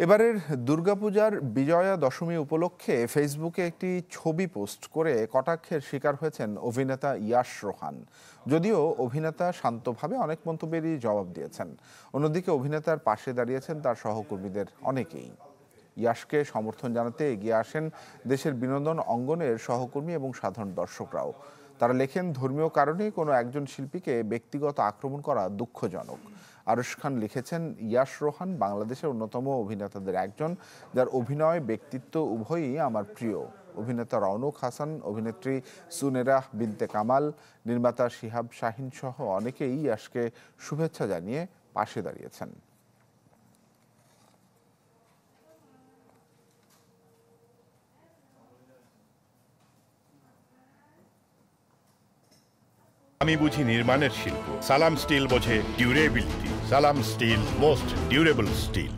এবারের দুর্গাপূজার বিজয়া দশমী উপলক্ষে ফেসবুকে একটি ছবি পোস্ট করে কটাক্ষের শিকার হয়েছেন অভিনেতা ইয়াশ রোহান। যদিও অভিনেতা শান্তভাবে অনেক মন্তব্যেরই জবাব দিয়েছেন, অন্যদিকে অভিনেতার পাশে দাঁড়িয়েছেন তার সহকর্মীদের অনেকেই। ইয়াশকে সমর্থন জানাতে এগিয়ে আসেন দেশের বিনোদন অঙ্গনের সহকর্মী এবং সাধারণ দর্শকরাও। তারা লেখেন, ধর্মীয় কারণে কোনো একজন শিল্পীকে ব্যক্তিগত আক্রমণ করা দুঃখজনক। আরশ খান লিখেছেন, ইয়াশ রোহান বাংলাদেশের অন্যতম অভিনেতাদের একজন, যার অভিনয় ব্যক্তিত্ব উভয়ই আমার প্রিয়। অভিনেতা রওনক হাসান, অভিনেত্রী সুনেরাহ বিনতে কামাল, নির্মাতা শিহাব শাহীন সহ অনেকেই ইয়াশকে শুভেচ্ছা জানিয়ে পাশে দাঁড়িয়েছেন। আমি বুঝি নির্মাণের শিল্প, সালাম স্টিল বোঝে ডিউরেবিলিটি। সালাম স্টিল, মোস্ট ডিউরেবল স্টিল।